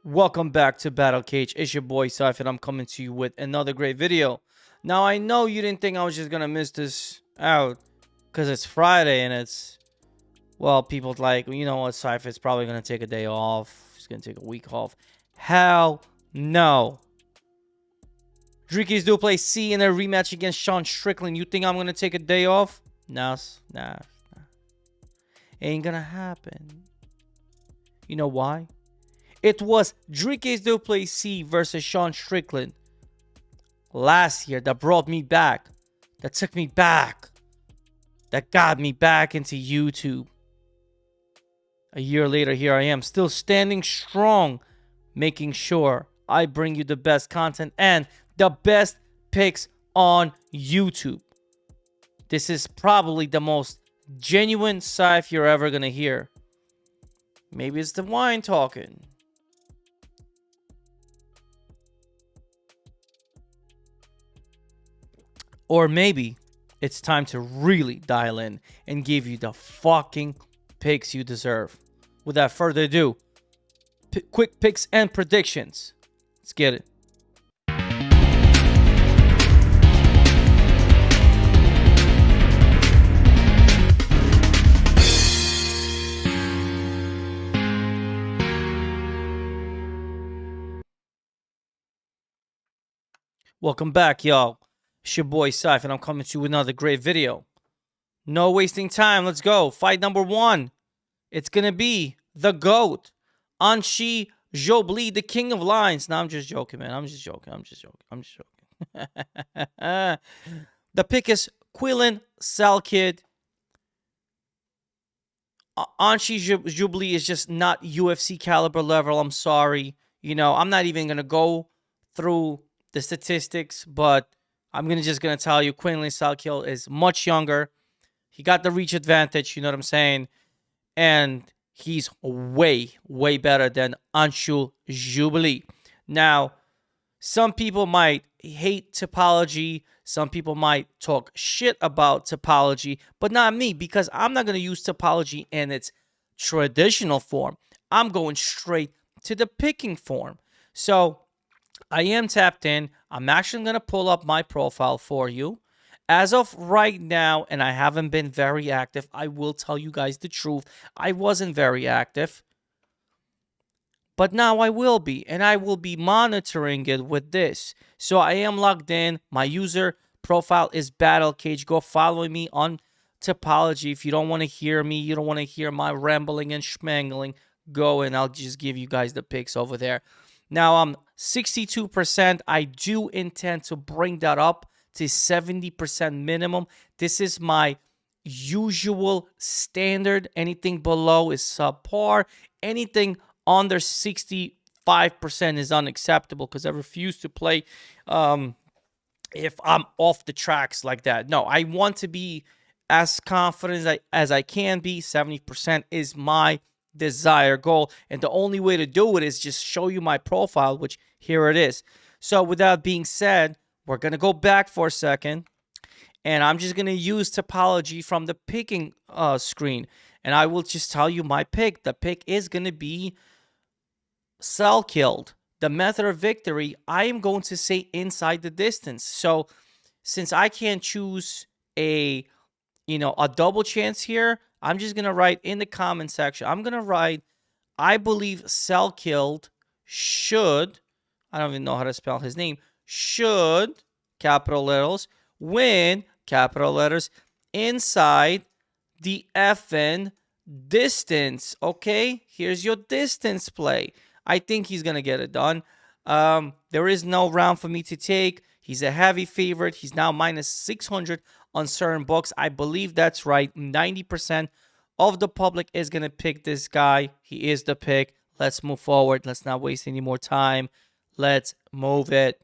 Welcome back to Battle Cage. It's your boy Saif, and I'm coming to you with another great video. Now, I know you didn't think I was just gonna miss this out because it's Friday and well, people like, you know what, Saif is probably gonna take a day off. He's gonna take a week off. Hell no. Dricus du Plessis in a rematch against Sean Strickland. You think I'm gonna take a day off? Nah. Ain't gonna happen. You know why? It was Dricus du Plessis versus Sean Strickland last year that brought me back, that took me back, that got me back into YouTube. A year later, here I am, still standing strong, making sure I bring you the best content and the best picks on YouTube. This is probably the most genuine Saif you're ever going to hear. Maybe it's the wine talking. Or maybe it's time to really dial in and give you the fucking picks you deserve. Without further ado, quick picks and predictions. Let's get it. Welcome back, y'all. It's your boy Saif, and I'm coming to you with another great video. No wasting time. Let's go. Fight number one. It's going to be the GOAT. Anshi Jobli, the king of lines. No, I'm just joking, man. I'm just joking. The pick is Quillen Salkid. Anshi Jobli is just not UFC caliber level. I'm sorry. You know, I'm not even going to go through the statistics, but I'm just going to tell you Quinlan Salkil is much younger. He got the reach advantage, you know what I'm saying? And he's way better than Anshul Jubli. Now, some people might hate Topology. Some people might talk shit about Topology, but not me, because I'm not going to use Topology in its traditional form. I'm going straight to the picking form. So I am tapped in. I'm actually going to pull up my profile for you. As of right now, and I haven't been very active, I will tell you guys the truth. I wasn't very active. But now I will be, and I will be monitoring it with this. So I am logged in. My user profile is Battle Cage. Go follow me on Topology. If you don't want to hear me, you don't want to hear my rambling and schmangling, go and I'll just give you guys the picks over there. Now I'm 62%. I do intend to bring that up to 70% minimum. This is my usual standard. Anything below is subpar. Anything under 65% is unacceptable, because I refuse to play if I'm off the tracks like that. No, I want to be as confident as I can be. 70% is my desired goal, and the only way to do it is just show you my profile, which here it is. So with that being said, we're going to go back for a second, and I'm just going to use Topology from the picking screen, and I will just tell you my pick. The pick is going to be Salkilled. The method of victory, I am going to say inside the distance. So since I can't choose a double chance here, I'm just going to write in the comment section. I'm going to write, I believe Salkilled should, I don't even know how to spell his name, should, capital letters, win, capital letters, inside the effing distance. Okay, here's your distance play. I think he's going to get it done. There is no round for me to take. He's a heavy favorite. He's now minus 600 on certain books. I believe that's right. 90% of the public is going to pick this guy. He is the pick. Let's move forward. Let's not waste any more time. Let's move it.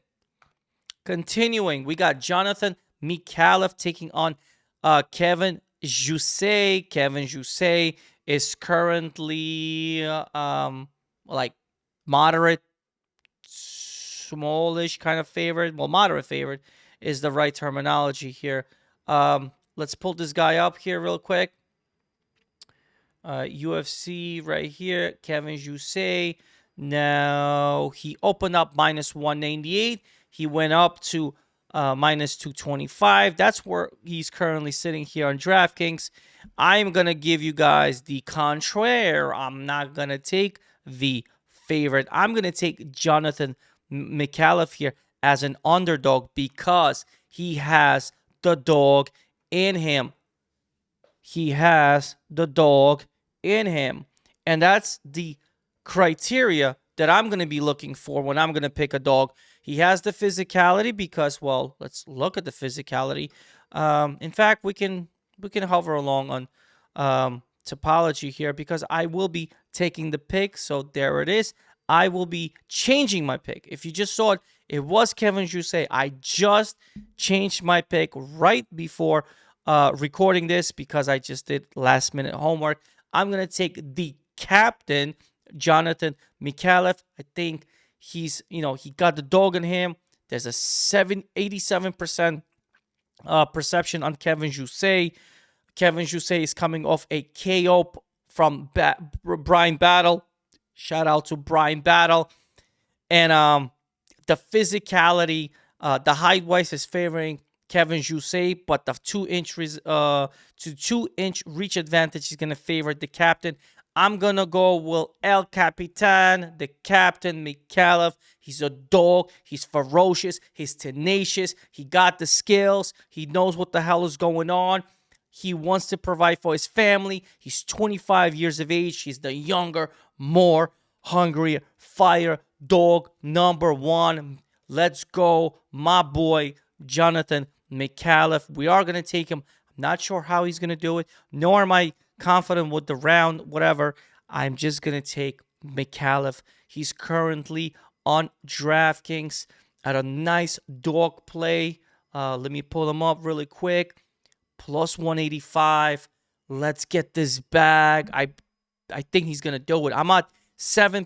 Continuing, we got Jonathan Mikhailov taking on Kevin Jousset. Kevin Jousset is currently like moderate, smallish kind of favorite. Well, moderate favorite is the right terminology here. Let's pull this guy up here real quick. UFC right here. Kevin Jousset. Now, he opened up minus 198. He went up to minus 225. That's where he's currently sitting here on DraftKings. I'm going to give you guys the contraire. I'm not going to take the favorite. I'm going to take Jonathan McAuliffe here as an underdog because he has the dog in him. He has the dog in him. And that's the criteria that I'm going to be looking for when I'm going to pick a dog. He has the physicality because, well, let's look at the physicality. In fact, we can hover along on topology here because I will be taking the pick. So there it is. I will be changing my pick. If you just saw it, it was Kevin Jousset. I just changed my pick right before recording this because I just did last minute homework. I'm going to take the captain, Jonathan McAuliffe. I think he's, he got the dog in him. There's a 87% perception on Kevin Jousset. Kevin Jousset is coming off a KO from Brian Battle. Shout out to Brian Battle. And the physicality, the height-wise is favoring Kevin Jousset, but the 2-inch reach advantage is going to favor the captain. I'm going to go with El Capitan, the captain, McAuliffe. He's a dog. He's ferocious. He's tenacious. He got the skills. He knows what the hell is going on. He wants to provide for his family. He's 25 years of age. He's the younger, more hungry fire dog number one. Let's go, my boy, Jonathan McAuliffe. We are going to take him. I'm not sure how he's going to do it, nor am I confident with the round, whatever. I'm just going to take McAuliffe. He's currently on DraftKings at a nice dog play. Let me pull him up really quick. Plus 185. Let's get this bag. I think he's going to do it. I'm at 7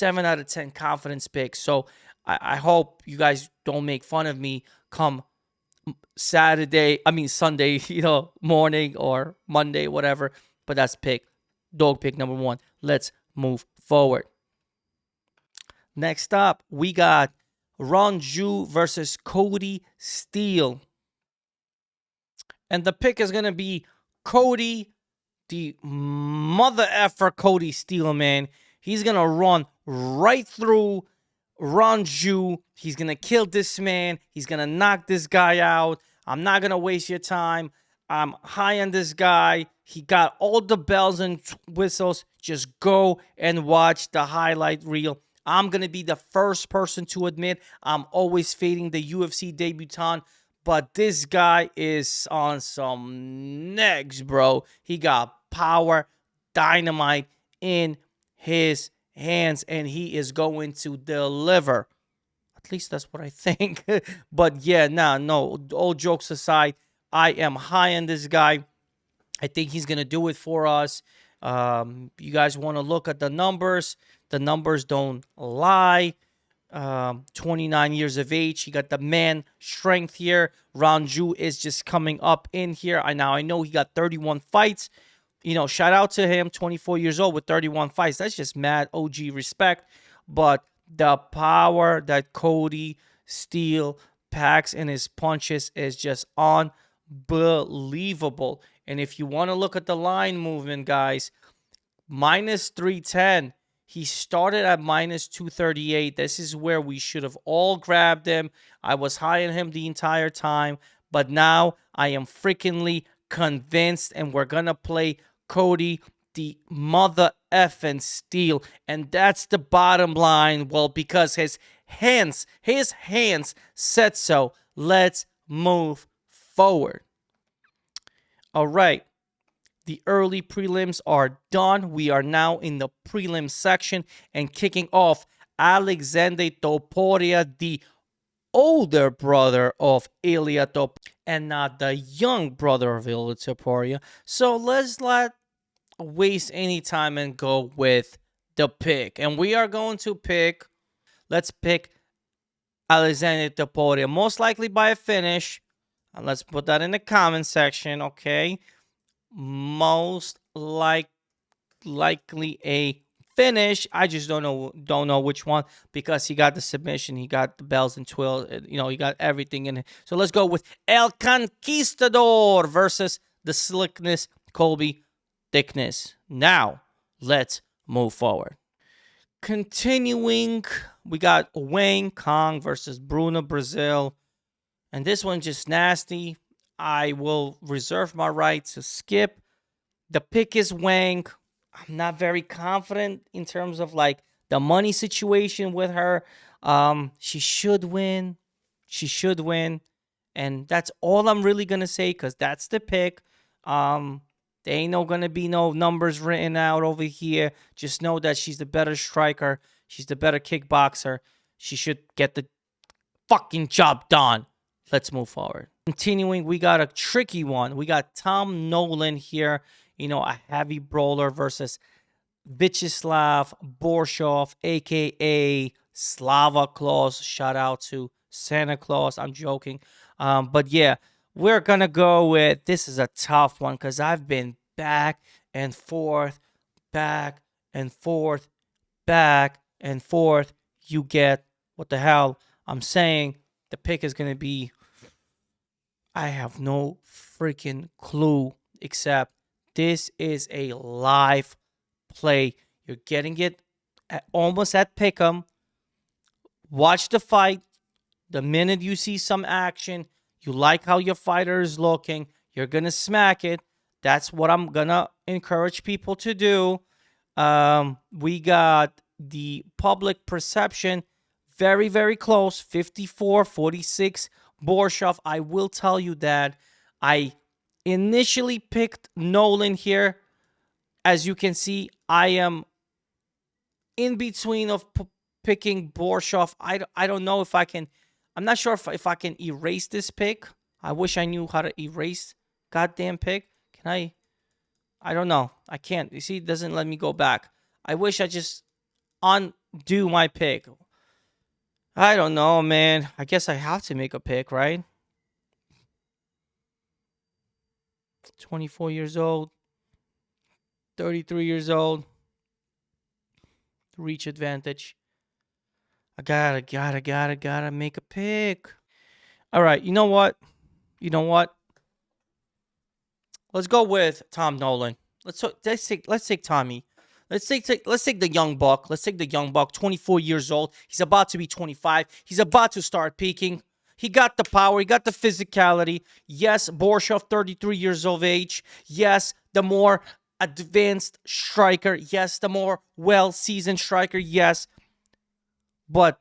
out of 10 confidence pick. So I hope you guys don't make fun of me come Sunday, morning or Monday, whatever. But that's dog pick number one. Let's move forward. Next up, we got Ron Ju versus Cody Steele. And the pick is going to be Cody, the mother effer Cody Steele, man. He's going to run right through Ron Ju. He's going to kill this man. He's going to knock this guy out. I'm not going to waste your time. I'm high on this guy. He got all the bells and whistles. Just go and watch the highlight reel. I'm going to be the first person to admit I'm always fading the UFC debutant. But this guy is on some next, bro. He got power, dynamite in his hands, and he is going to deliver. At least that's what I think. But yeah, no. All jokes aside, I am high on this guy. I think he's going to do it for us. You guys want to look at the numbers. The numbers don't lie. 29 years of age. He got the man strength here. Ron Ju is just coming up in here. I know he got 31 fights. Shout out to him. 24 years old with 31 fights. That's just mad OG respect. But the power that Cody Steele packs in his punches is just unbelievable. And if you want to look at the line movement, guys, minus 310. He started at minus 238. This is where we should have all grabbed him. I was high on him the entire time. But now I am freakingly convinced. And we're going to play Cody, the mother effing Steele. And that's the bottom line. Well, because his hands said so. Let's move forward. All right. The early prelims are done. We are now in the prelim section and kicking off Alexander Topuria, the older brother of Ilia Topuria and not the young brother of Ilia Topuria. So let's not waste any time and go with the pick. And we are going to let's pick Alexander Topuria, most likely by a finish. And let's put that in the comment section, okay? Most likely a finish. I just don't know which one, because he got the submission, he got the bells and twirls, he got everything in it. So let's go with El Conquistador versus the Slickness Colby Thickness. Now, let's move forward. Continuing, we got Wayne Kong versus Bruno Brazil. And this one's just nasty. I will reserve my right to skip. The pick is Wang. I'm not very confident in terms of like the money situation with her. She should win. She should win. And that's all I'm really going to say, because that's the pick. There ain't going to be no numbers written out over here. Just know that she's the better striker. She's the better kickboxer. She should get the fucking job done. Let's move forward. Continuing, we got a tricky one. We got Tom Nolan here, a heavy brawler versus Vyacheslav Borshov, a.k.a. Slava Claus. Shout out to Santa Claus. I'm joking. But yeah, we're going to go with, this is a tough one, because I've been back and forth, back and forth, back and forth. You get what the hell I'm saying. The pick is going to be, I have no freaking clue, except this is a live play. You're getting it almost at pick'em. Watch the fight. The minute you see some action, you like how your fighter is looking, you're going to smack it. That's what I'm going to encourage people to do. We got the public perception very, very close. 54-46 Borshov. I will tell you that I initially picked Nolan here. As you can see, I am in between of picking Borshov. I don't know if I can. I'm not sure if I can erase this pick. I wish I knew how to erase goddamn pick. Can I? I don't know. I can't. You see, it doesn't let me go back. I wish I just undo my pick. I don't know, man. I guess I have to make a pick, right? 24 years old. 33 years old. Reach advantage. I gotta make a pick. All right, you know what? Let's go with Tom Nolan. Let's take Tommy. Let's take the young buck. Let's take the young buck. 24 years old. He's about to be 25. He's about to start peaking. He got the power. He got the physicality. Yes, Borshov, 33 years of age. Yes, the more advanced striker. Yes, the more well-seasoned striker. Yes. But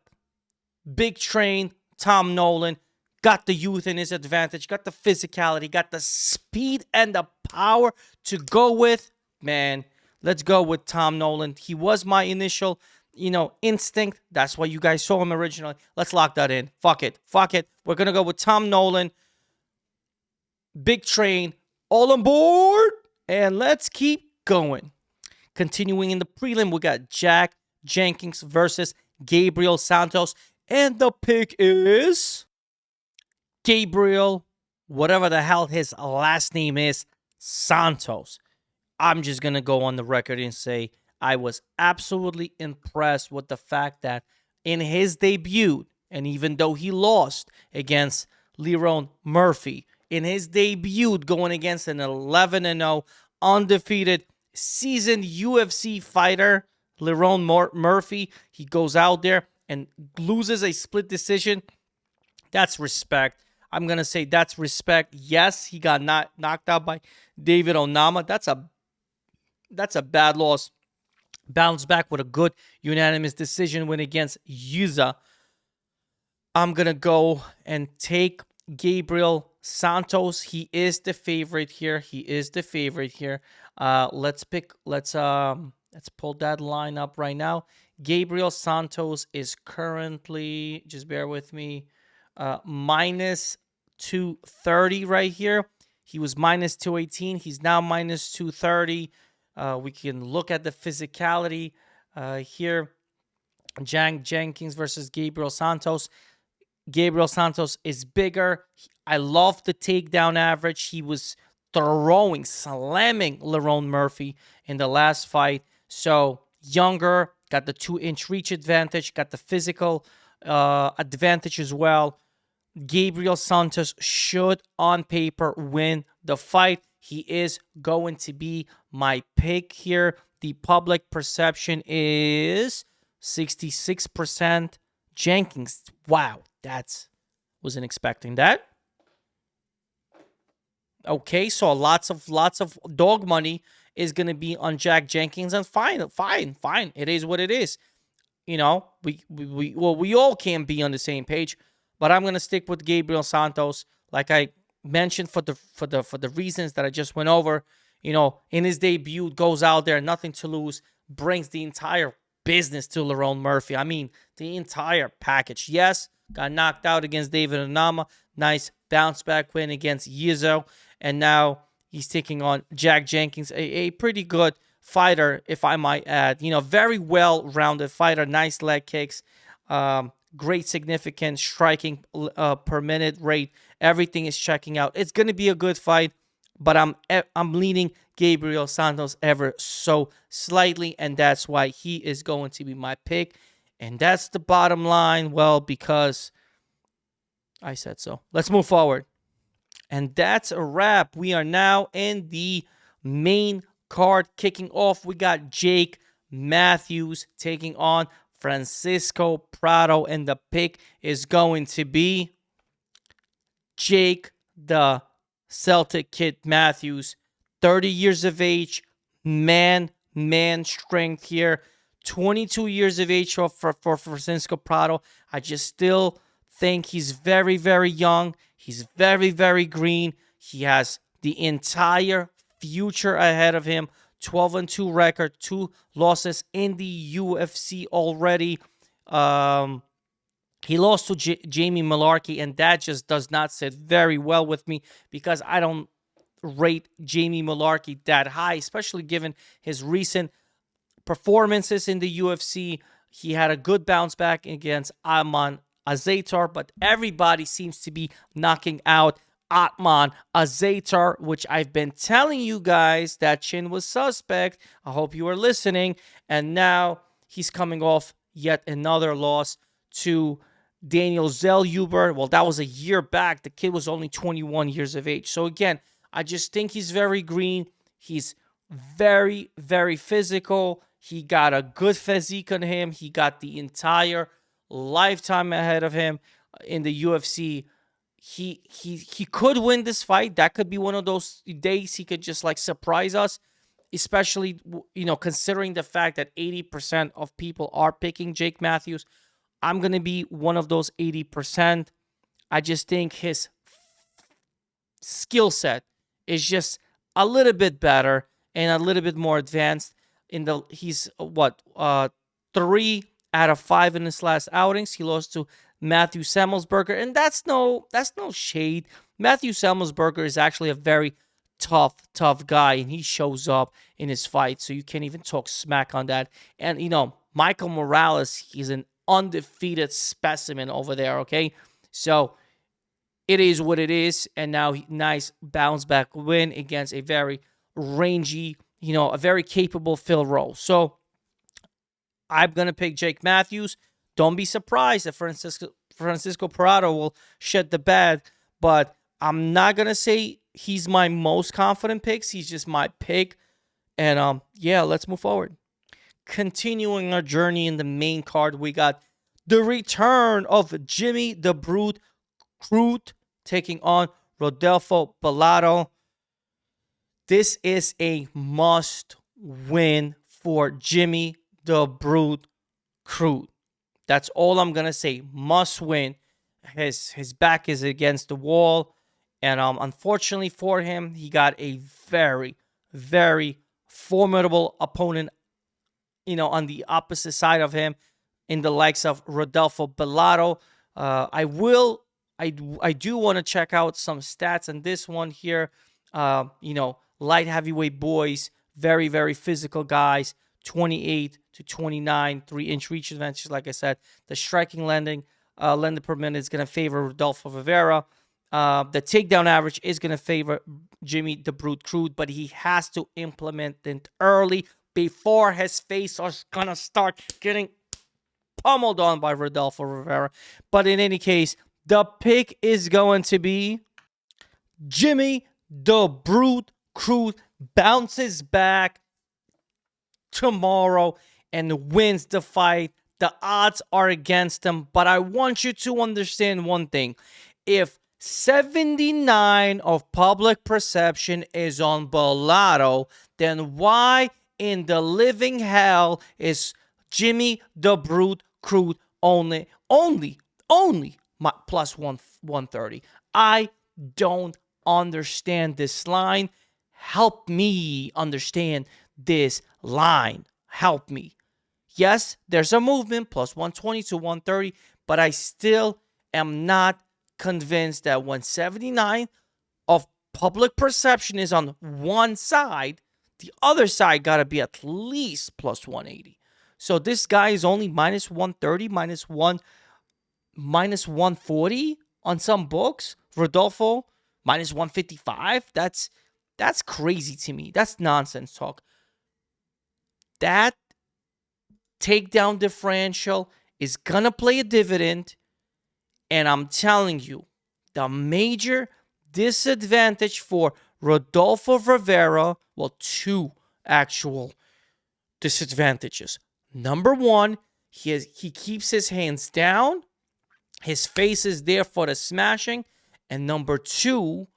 big train, Tom Nolan, got the youth in his advantage, got the physicality, got the speed and the power to go with. Man, let's go with Tom Nolan. He was my initial, instinct. That's why you guys saw him originally. Let's lock that in. Fuck it. We're going to go with Tom Nolan. Big train, all on board. And let's keep going. Continuing in the prelim, we got Jack Jenkins versus Gabriel Santos. And the pick is Gabriel, whatever the hell his last name is, Santos. I'm just going to go on the record and say I was absolutely impressed with the fact that in his debut, and even though he lost against Lerone Murphy, in his debut going against an 11-0 undefeated seasoned UFC fighter, Lerone Murphy, he goes out there and loses a split decision. That's respect. I'm going to say that's respect. Yes, he got knocked out by David Onama. That's a bad loss. Bounce back with a good unanimous decision win against Yuza. I'm going to go and take Gabriel Santos. He is the favorite here. Let's pull that line up right now. Gabriel Santos is currently, just bear with me, minus 230 right here. He was minus 218. He's now minus 230. We can look at the physicality here. Jenkins versus Gabriel Santos. Gabriel Santos is bigger. I love the takedown average. He was slamming Lerone Murphy in the last fight. So younger, got the 2-inch reach advantage, got the physical advantage as well. Gabriel Santos should, on paper, win the fight. He is going to be my pick here. The public perception is 66%. Jenkins, wow, wasn't expecting that. Okay, so lots of dog money is gonna be on Jack Jenkins, and fine. It is what it is. You know, we all can't be on the same page, but I'm gonna stick with Gabriel Santos, like I mentioned, for the reasons that I just went over. You know, in his debut, goes out there, nothing to lose, brings the entire business to Lerone Murphy. I mean, the entire package. Yes, got knocked out against David Onama. Nice bounce back win against Yizo. And now he's taking on Jack Jenkins, a pretty good fighter, if I might add. You know, very well-rounded fighter. Nice leg kicks. Great significant striking per minute rate. Everything is checking out. It's going to be a good fight, but I'm leaning Gabriel Santos ever so slightly, and that's why he is going to be my pick. And that's the bottom line. Well, because I said so. Let's move forward. And that's a wrap. We are now in the main card. Kicking off, we got Jake Matthews taking on Francisco Prado, and the pick is going to be Jake the Celtic Kid Matthews. 30 years of age, man strength here. 22 years of age for Francisco Prado. I just still think he's very, very young. He's very, very green. He has the entire future ahead of him. 12-2 record, 2 losses in the UFC already. He lost to Jamie Malarkey, and that just does not sit very well with me, because I don't rate Jamie Malarkey that high, especially given his recent performances in the UFC. He had a good bounce back against Aman Azaitar, but everybody seems to be knocking out Atman Azaitar, which I've been telling you guys that chin was suspect. I hope you are listening. And now he's coming off yet another loss to Daniel Zellhuber. Well, that was a year back. The kid was only 21 years of age. So again, I just think he's very green. He's very, very physical. He got a good physique on him. He got the entire lifetime ahead of him in the UFC. He could win this fight. That could be one of those days he could just like surprise us, especially, you know, considering the fact that 80% of people are picking Jake Matthews. I'm going to be one of those 80%. I just think his skill set is just a little bit better and a little bit more advanced. He's 3 out of 5 in his last outings. He lost to Matthew Semmelsberger, and that's no shade. Matthew Semmelsberger is actually a very tough guy, and he shows up in his fight, so you can't even talk smack on that. And, you know, Michael Morales, he's an undefeated specimen over there, okay? So it is what it is, and now nice bounce back win against a very rangy, you know, a very capable Phil Rowe. So I'm going to pick Jake Matthews. Don't be surprised if Francisco Prado will shed the bed, but I'm not going to say he's my most confident picks. He's just my pick. And yeah, let's move forward. Continuing our journey in the main card, we got the return of Jimmy the Brute Crute taking on Rodolfo Bellato. This is a must-win for Jimmy the Brute Crute. That's all I'm going to say. Must win. His back is against the wall. And unfortunately for him, he got a very, very formidable opponent, you know, on the opposite side of him in the likes of Rodolfo Bellato. I do want to check out some stats on this one here. You know, light heavyweight boys, very, very physical guys. 28 to 29, 3-inch reach advantage. Like I said, the striking landing per minute is going to favor Rodolfo Rivera. The takedown average is going to favor Jimmy the Brute Crute, but he has to implement it early, before his face is gonna start getting pummeled on by Rodolfo Rivera. But in any case, the pick is going to be Jimmy the Brute Cruz bounces back tomorrow and wins the fight. The odds are against him, but I want you to understand one thing. If 79 of public perception is on Bellato, then why in the living hell is Jimmy the Brute Cruz only my plus 130? I don't understand this line. Help me understand this line. Help me. Yes, there's a movement, plus 120 to 130, but I still am not convinced that when 79 of public perception is on one side, the other side got to be at least plus 180. So this guy is only minus 130, minus 140 on some books. Rodolfo, minus 155. That's crazy to me. That's nonsense talk. That takedown differential is going to play a dividend. And I'm telling you, the major disadvantage for Rodolfo Rivera, well, two actual disadvantages. Number one, he keeps his hands down. His face is there for the smashing. And number two,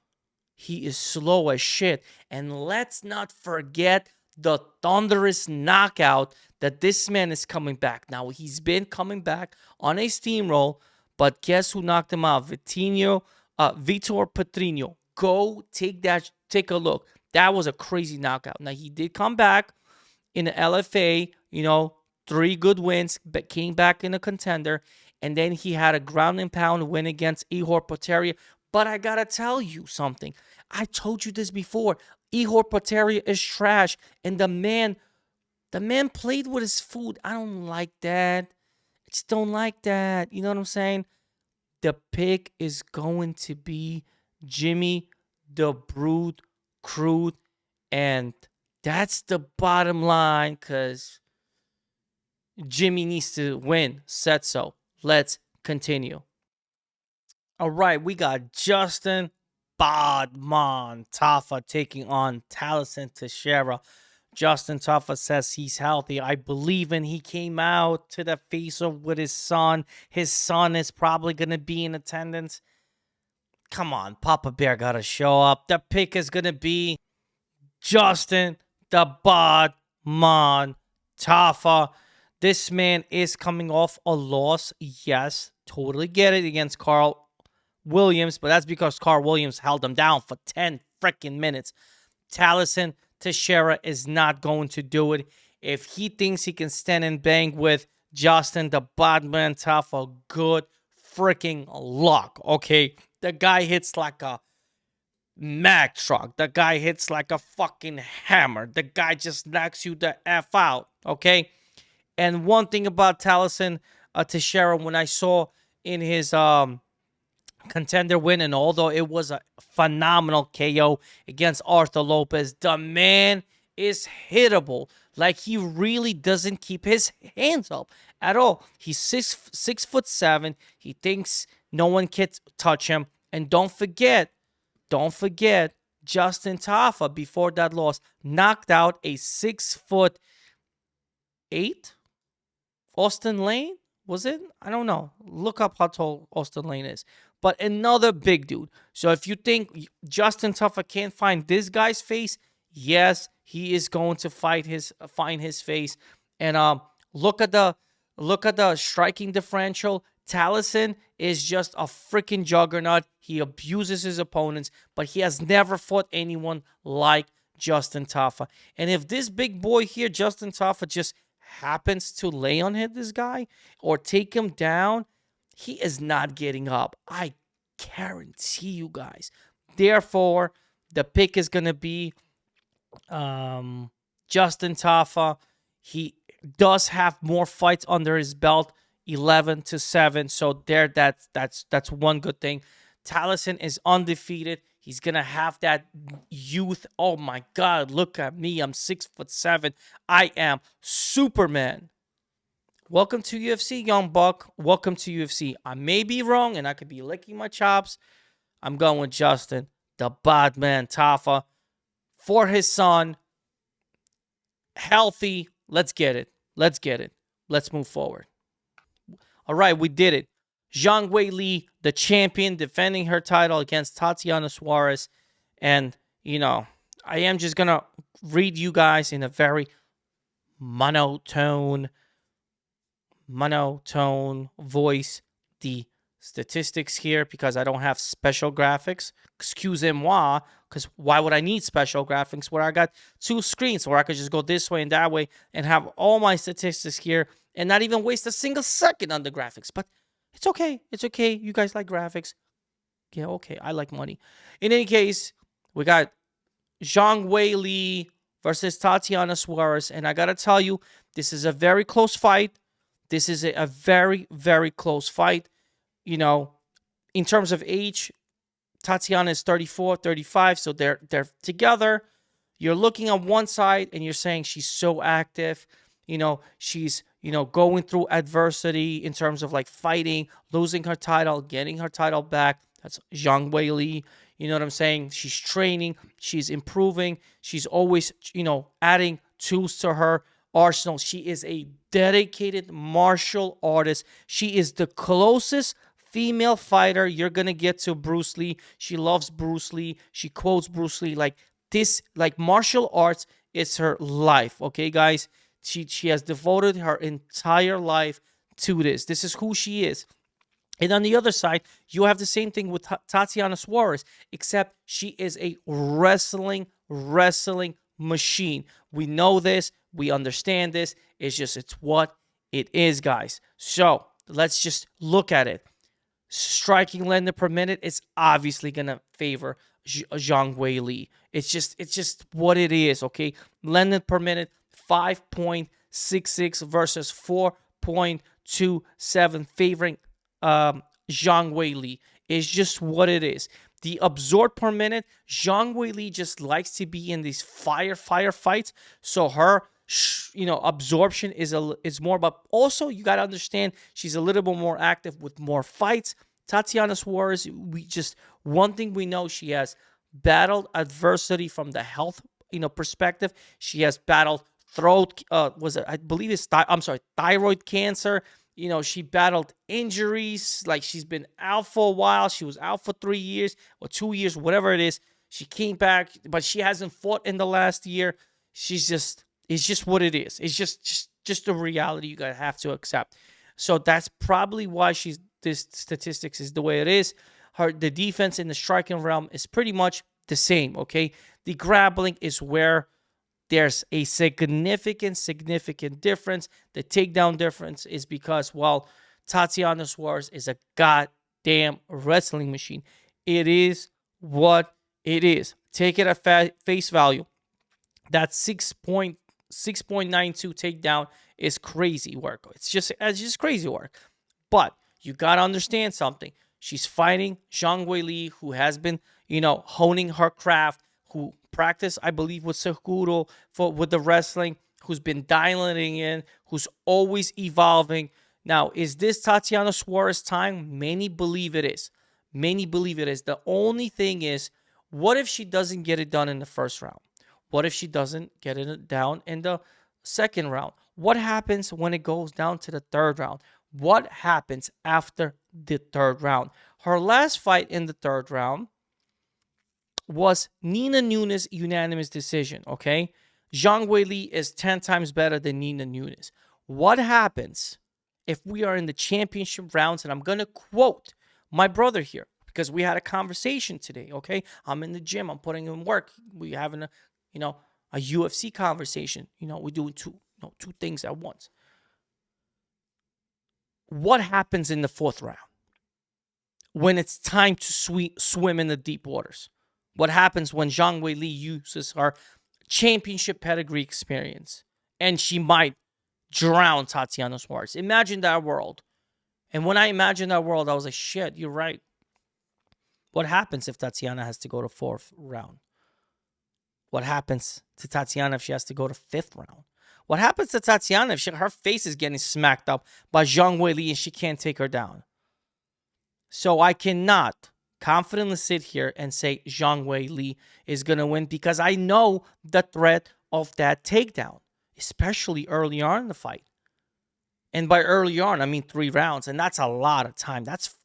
he is slow as shit. And let's not forget the thunderous knockout that this man is coming back. Now, he's been coming back on a steamroll, but guess who knocked him out? Vitor Petrino. Go take a look. That was a crazy knockout. Now, he did come back in the LFA, 3 good wins, but came back in a contender. And then he had a ground and pound win against Ihor Potieria. But I got to tell you something. I told you this before. Ihor Potieria is trash. And the man played with his food. I don't like that. I just don't like that. You know what I'm saying? The pick is going to be Jimmy the Brute Cruz. And that's the bottom line, because Jimmy needs to win. Said so. Let's continue. All right, we got Justin Bodman Tafa taking on Taliesin Teixeira. Justin Tafa says he's healthy. I believe in. He came out to the face-off with his son. His son is probably going to be in attendance. Come on, Papa Bear got to show up. The pick is going to be Justin the Bodman Tafa. This man is coming off a loss. Yes, totally get it, against Carl Williams, but that's because Carl Williams held him down for 10 freaking minutes. Taliesin Teixeira is not going to do it. If he thinks he can stand and bang with Justin the Bodman Tafa, good freaking luck, okay? The guy hits like a Mack truck. The guy hits like a fucking hammer. The guy just knocks you the F out, okay? And one thing about Taliesin Teixeira, when I saw in his contender win, and although it was a phenomenal KO against Arthur Lopez, the man is hittable. Like, he really doesn't keep his hands up at all. He's 6'7". He thinks no one can touch him. And don't forget, Justin Tafa, before that loss, knocked out a 6'8" Austin Lane. Was it? I don't know. Look up how tall Austin Lane is. But another big dude. So if you think Justin Tafa can't find this guy's face, yes, he is going to find his face. And look at the striking differential. Taliesin is just a freaking juggernaut. He abuses his opponents, but he has never fought anyone like Justin Tafa. And if this big boy here, Justin Tafa, just happens to lay on this guy or take him down, he is not getting up. I guarantee you guys. Therefore, the pick is going to be Justin Tafa. He does have more fights under his belt, 11-7. So there, that's one good thing. Taliesin is undefeated. He's going to have that youth. Oh my God, look at me. I'm 6'7". I am Superman. Welcome to UFC, young buck. Welcome to UFC. I may be wrong and I could be licking my chops. I'm going with Justin, the bad man, Tafa, for his son. Healthy. Let's get it. Let's get it. Let's move forward. All right, we did it. Zhang Weili, the champion, defending her title against Tatiana Suarez. And, you know, I am just going to read you guys in a very monotone voice the statistics here because I don't have special graphics. Excusez-moi, because why would I need special graphics where I got two screens where I could just go this way and that way and have all my statistics here and not even waste a single second on the graphics. But it's okay. It's okay. You guys like graphics. Yeah, okay. I like money. In any case, we got Zhang Weili versus Tatiana Suarez. And I got to tell you, this is a very close fight. This is a very, very close fight. You know, in terms of age, Tatiana is 34, 35. So they're together. You're looking on one side and you're saying she's so active. You know, she's, going through adversity in terms of like fighting, losing her title, getting her title back. That's Zhang Weili. You know what I'm saying? She's training. She's improving. She's always, adding tools to her arsenal. She is a dedicated martial artist. She is the closest female fighter you're going to get to Bruce Lee. She loves Bruce Lee. She quotes Bruce Lee. Like this, like martial arts is her life. Okay, guys? She has devoted her entire life to this. This is who she is. And on the other side, you have the same thing with Tatiana Suarez, except she is a wrestling machine. We know this. We understand this. It's what it is, guys. So let's just look at it. Striking length per minute, it's obviously going to favor Zhang Weili. It's just what it is, okay? Length per minute, 5.66 versus 4.27 favoring Zhang Weili. Is just what it is. The absorb per minute, Zhang Weili just likes to be in these fire fights. So her, absorption is more. But also, you got to understand, she's a little bit more active with more fights. Tatiana Suarez, one thing we know, she has battled adversity from the health, perspective. She has battled thyroid cancer. She battled injuries. Like she's been out for a while. She was out for 3 years or 2 years, whatever it is. She came back, but she hasn't fought in the last year. It's just what it is. It's just a reality you gotta have to accept. So that's probably why this statistics is the way it is. The defense in the striking realm is pretty much the same. Okay, the grappling is where there's a significant difference. The takedown difference is because, Tatiana Suarez is a goddamn wrestling machine. It is what it is. Take it at face value. That 6.92 takedown is crazy work. It's just crazy work. But you got to understand something. She's fighting Zhang Weili, who has been, honing her craft, who practiced, I believe, with Cejudo with the wrestling, who's been dialing in, who's always evolving. Now, is this Tatiana Suarez time? Many believe it is. The only thing is, what if she doesn't get it done in the first round? What if she doesn't get it down in the second round? What happens when it goes down to the third round? What happens after the third round? Her last fight in the third round was Nina Nunes unanimous decision, okay? Zhang Weili is 10 times better than Nina Nunes. What happens if we are in the championship rounds? And I'm going to quote my brother here because we had a conversation today, okay? I'm in the gym. I'm putting in work. We're having a UFC conversation. We're doing two things at once. What happens in the fourth round when it's time to swim in the deep waters? What happens when Zhang Weili uses her championship pedigree experience and she might drown Tatiana Suarez? Imagine that world. And when I imagined that world, I was like, shit, you're right. What happens if Tatiana has to go to 4th round? What happens to Tatiana if she has to go to 5th round? What happens to Tatiana if her face is getting smacked up by Zhang Weili and she can't take her down? So I cannot confidently sit here and say Zhang Weili is going to win because I know the threat of that takedown, especially early on in the fight. And by early on, I mean 3 rounds. And that's a lot of time. That's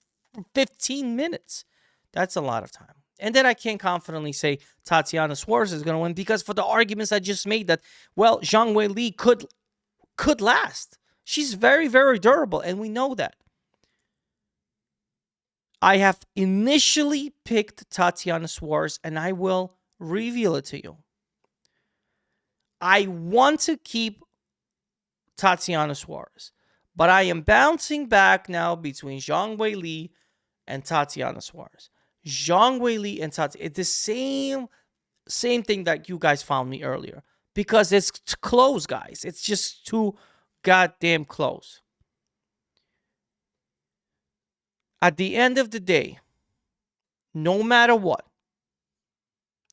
15 minutes. That's a lot of time. And then I can't confidently say Tatiana Suarez is going to win because for the arguments I just made that, well, Zhang Weili could last. She's very, very durable, and we know that. I have initially picked Tatiana Suarez, and I will reveal it to you. I want to keep Tatiana Suarez, but I am bouncing back now between Zhang Weili and Tatiana Suarez. Zhang Weili and Tatiana, it's the same thing that you guys found me earlier. Because it's close, guys. It's just too goddamn close. At the end of the day, no matter what,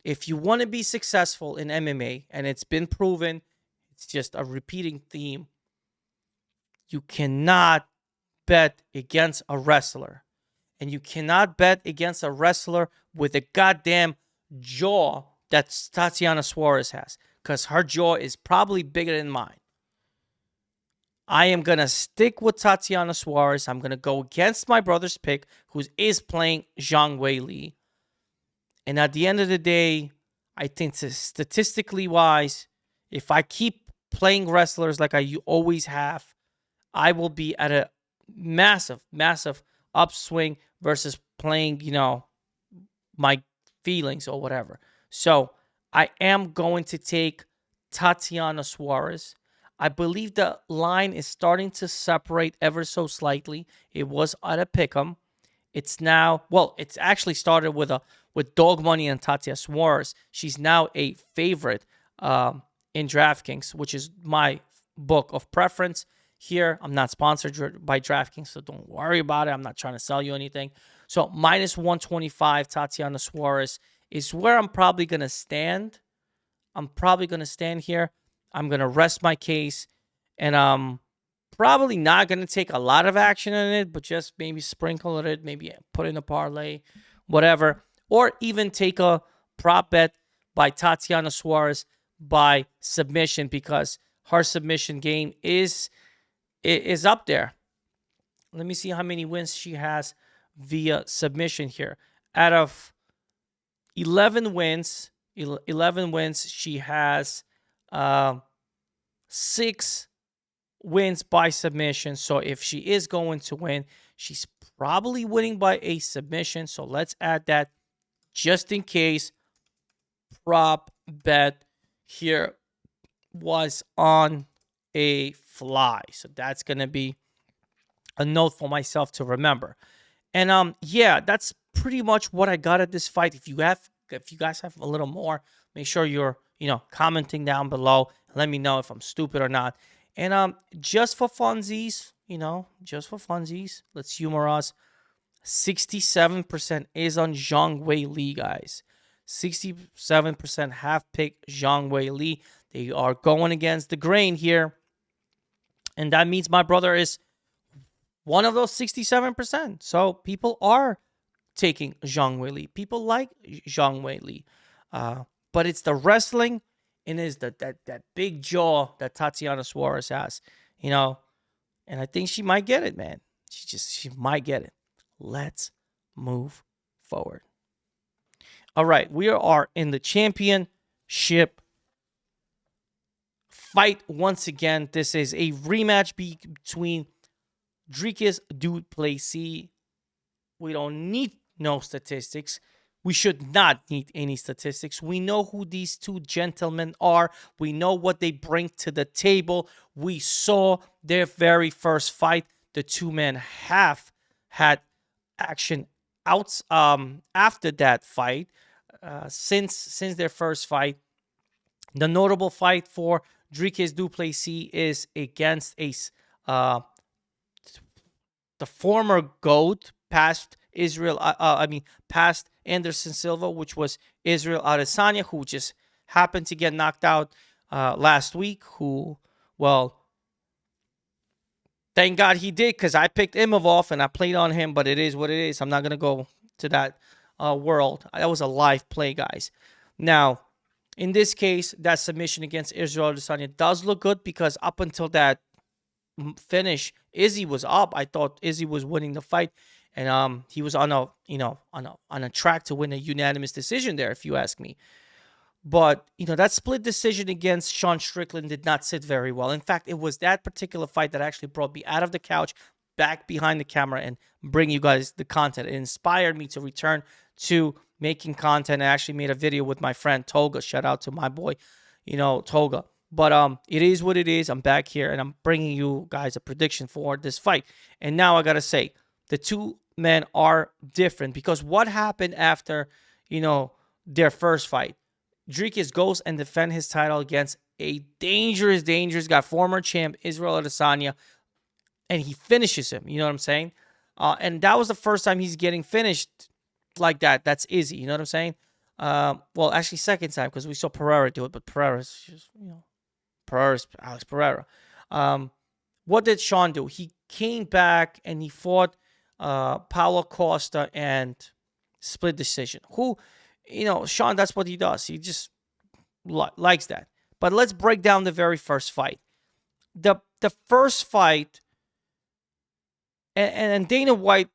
if you want to be successful in MMA, and it's been proven, it's just a repeating theme, you cannot bet against a wrestler. And you cannot bet against a wrestler with a goddamn jaw that Tatiana Suarez has. Because her jaw is probably bigger than mine. I am going to stick with Tatiana Suarez. I'm going to go against my brother's pick, who is playing Zhang Weili. And at the end of the day, I think statistically wise, if I keep playing wrestlers like I always have, I will be at a massive, massive upswing versus playing, my feelings or whatever. So I am going to take Tatiana Suarez. I believe the line is starting to separate ever so slightly. It was at a pick'em. It's now, it's actually started with dog money and Tatiana Suarez. She's now a favorite in DraftKings, which is my book of preference. Here, I'm not sponsored by DraftKings, so don't worry about it. I'm not trying to sell you anything. So minus 125, Tatiana Suarez is where I'm probably going to stand. I'm probably going to stand here. I'm going to rest my case. And I'm probably not going to take a lot of action in it, but just maybe sprinkle it, maybe put in a parlay, whatever. Or even take a prop bet by Tatiana Suarez by submission because her submission game is up there. Let me see how many wins she has via submission here. Out of 11 wins, she has 6 wins by submission. So if she is going to win, she's probably winning by a submission. So let's add that just in case. Prop bet here was on a fly. So that's going to be a note for myself to remember. And yeah, that's pretty much what I got at this fight. If you guys have a little more, make sure you're, commenting down below. Let me know if I'm stupid or not. And just for funsies, let's humor us. 67% is on Zhang Weili, guys. 67% have picked Zhang Weili. They are going against the grain here. And that means my brother is one of those 67%. So people are taking Zhang Weili. People like Zhang Weili. But it's the wrestling and it's that big jaw that Tatiana Suarez has. And I think she might get it, man. She might get it. Let's move forward. All right, we are in the championship fight once again. This is a rematch between Dricus du Plessis. We don't need no statistics. We should not need any statistics. We know who these two gentlemen are. We know what they bring to the table. We saw their very first fight. The two men have had action out after that fight. Since their first fight. The notable fight for Dricus du Plessis is against the former GOAT, past past Anderson Silva, which was Israel Adesanya, who just happened to get knocked out last week. Thank God he did, because I picked Imavov and I played on him, but it is what it is. I'm not going to go to that world. That was a live play, guys. Now, in this case, that submission against Israel Adesanya does look good, because up until that finish, Izzy was up. I thought Izzy was winning the fight, and he was on a track to win a unanimous decision there, if you ask me. But, that split decision against Sean Strickland did not sit very well. In fact, it was that particular fight that actually brought me out of the couch, back behind the camera, and bring you guys the content. It inspired me to return to making content. I actually made a video with my friend Toga. Shout out to my boy, Toga. But it is what it is. I'm back here, and I'm bringing you guys a prediction for this fight. And now I got to say, the two men are different, because what happened after, their first fight? Dricus goes and defend his title against a dangerous guy, former champ Israel Adesanya, and he finishes him. You know what I'm saying? And that was the first time he's getting finished like that. That's Izzy. You know what I'm saying? Well, actually, second time, because we saw Pereira do it, but Pereira's just, Pereira's Alex Pereira. What did Sean do? He came back and he fought Paulo Costa and split decision. Sean, that's what he does. He just likes that. But let's break down the very first fight. The first fight, and Dana White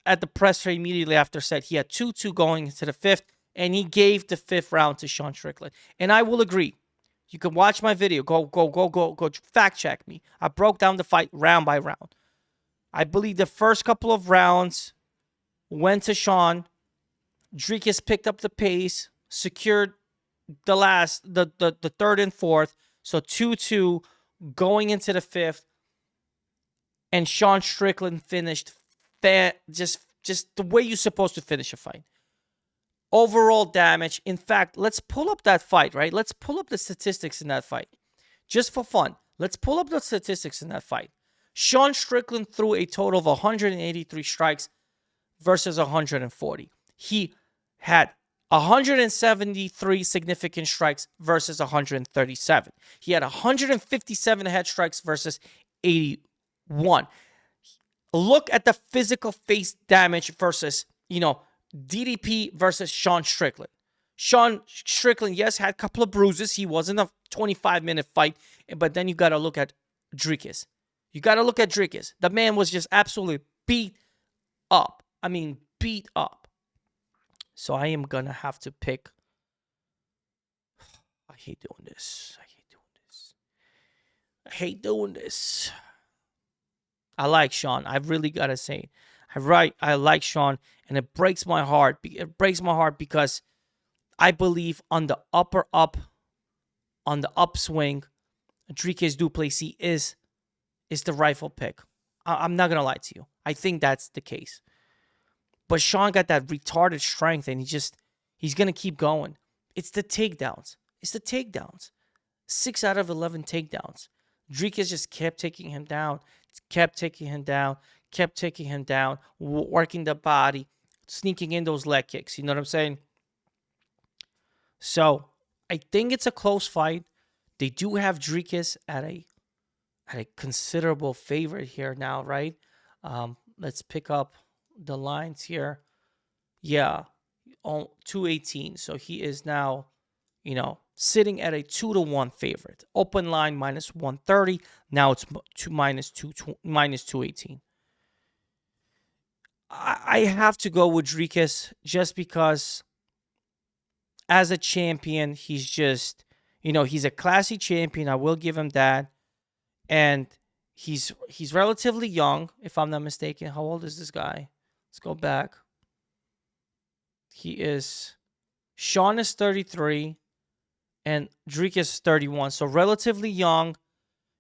at the presser immediately after said he had 2-2 going into the fifth, and he gave the fifth round to Sean Strickland. And I will agree. You can watch my video. Go fact check me. I broke down the fight round by round. I believe the first couple of rounds went to Sean. Dricus picked up the pace, secured the third and fourth. So 2-2 going into the fifth. And Sean Strickland finished just the way you're supposed to finish a fight. Overall damage. In fact, let's pull up that fight, right? Let's pull up the statistics in that fight. Just for fun. Let's pull up the statistics in that fight. Sean Strickland threw a total of 183 strikes versus 140. He had 173 significant strikes versus 137. He had 157 head strikes versus 81. Look at the physical face damage versus, DDP versus Sean Strickland. Sean Strickland, yes, had a couple of bruises. He was in a 25-minute fight. But then you got to look at Dricus. The man was just absolutely beat up. Beat up. So I am going to have to pick. I hate doing this. I like Sean. I really got to say it. I like Sean, and it breaks my heart. It breaks my heart because I believe on the upswing, Dricus du Plessis is the rightful pick. I'm not going to lie to you. I think that's the case. But Sean got that retarded strength, and he's going to keep going. It's the takedowns. 6 out of 11 takedowns. Dricus just kept taking him down, working the body, sneaking in those leg kicks. You know what I'm saying? So I think it's a close fight. They do have Dricus at a considerable favorite here now, right? Let's pick up the lines here. Yeah, 218. So he is now, sitting at a 2-1 favorite. Open line minus 130. Now it's minus 218. I have to go with Dricus just because as a champion, he's just, he's a classy champion. I will give him that. And he's relatively young, if I'm not mistaken. How old is this guy? Let's go back. Sean is 33 and Dricus is 31. So relatively young.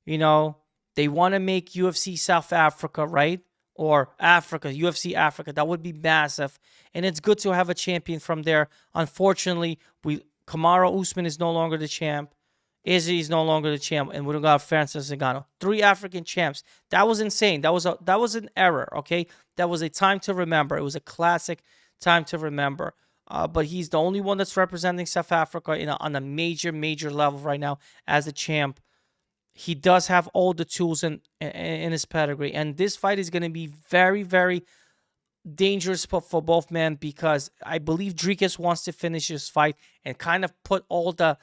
They want to make UFC South Africa, right? Or Africa, UFC Africa. That would be massive. And it's good to have a champion from there. Unfortunately, Kamaru Usman is no longer the champ. Izzy is no longer the champ, and we don't got Francis Ngannou. 3 African champs. That was insane. That was an error, okay? was a time to remember. It was a classic time to remember. But he's the only one that's representing South Africa on a major, major level right now as a champ. He does have all the tools in his pedigree. And this fight is going to be very, very dangerous for both men, because I believe Dricus wants to finish this fight and kind of put all the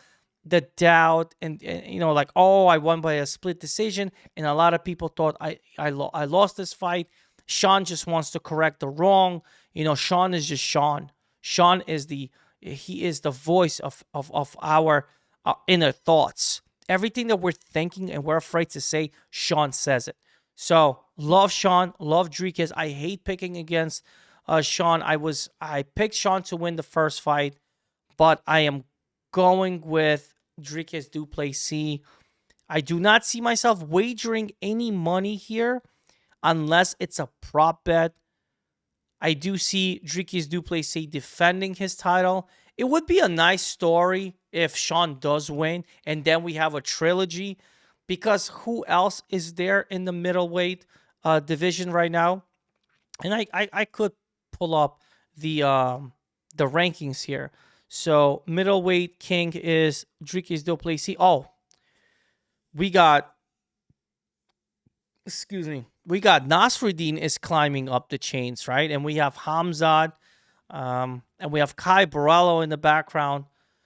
doubt and like, oh, I won by a split decision, and a lot of people thought I lost this fight. Sean just wants to correct the wrong. Sean is just Sean. Sean is the voice of our inner thoughts. Everything that we're thinking and we're afraid to say, Sean says it. So love Sean, love Dricus. I hate picking against Sean. I picked Sean to win the first fight, but I am going with Dricus du Plessis. I do not see myself wagering any money here unless it's a prop bet. I do see Dricus du Plessis defending his title. It would be a nice story if Sean does win, and then we have a trilogy, because who else is there in the middleweight division right now? And I could pull up the rankings here. So middleweight king is Dricus du Plessis. Oh, we got Nasruddin is climbing up the chains, right? And we have Hamzat, and we have Kai Borello in the background.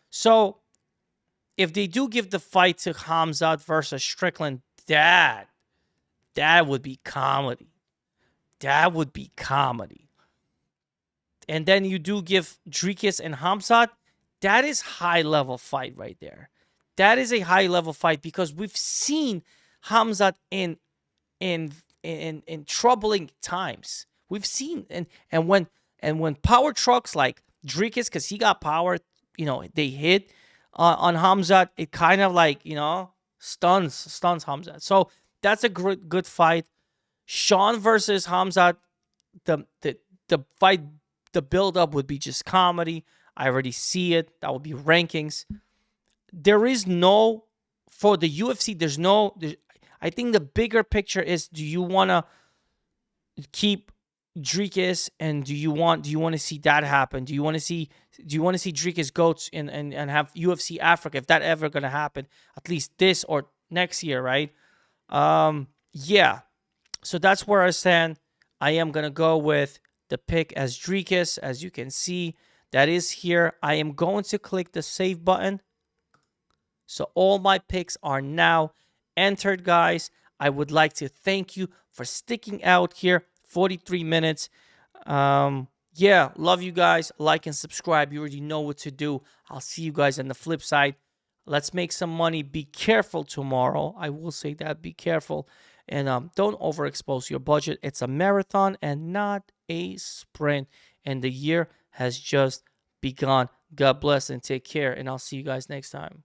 So if they do give the fight to Hamzat versus Strickland, that would be comedy. That would be comedy. And then you do give Dricus and Hamzat, that is high-level fight right there. That is a high-level fight, because we've seen Hamzat in troubling times. We've seen and when power trucks like Dricus, because he got power, they hit on Hamzat, it kind of like stuns Hamzat. So that's a good fight. Sean versus Hamzat, the fight, the build-up would be just comedy. I already see it. That would be rankings. There is no, for the UFC, I think the bigger picture is, do you want to keep Dricus, and do you want to see that happen? Do you want to see Dricus go and have UFC Africa, if that ever going to happen, at least this or next year, right? Yeah. So that's where I stand. I am going to go with the pick as Dricus. As you can see, that is here. I am going to click the save button. So all my picks are now entered, guys. I would like to thank you for sticking out here 43 minutes. Yeah, love you guys. Like and subscribe. You already know what to do. I'll see you guys on the flip side. Let's make some money. Be careful tomorrow. I will say that. Be careful. And don't overexpose your budget. It's a marathon and not a sprint. And the year has just begun. God bless and take care. And I'll see you guys next time.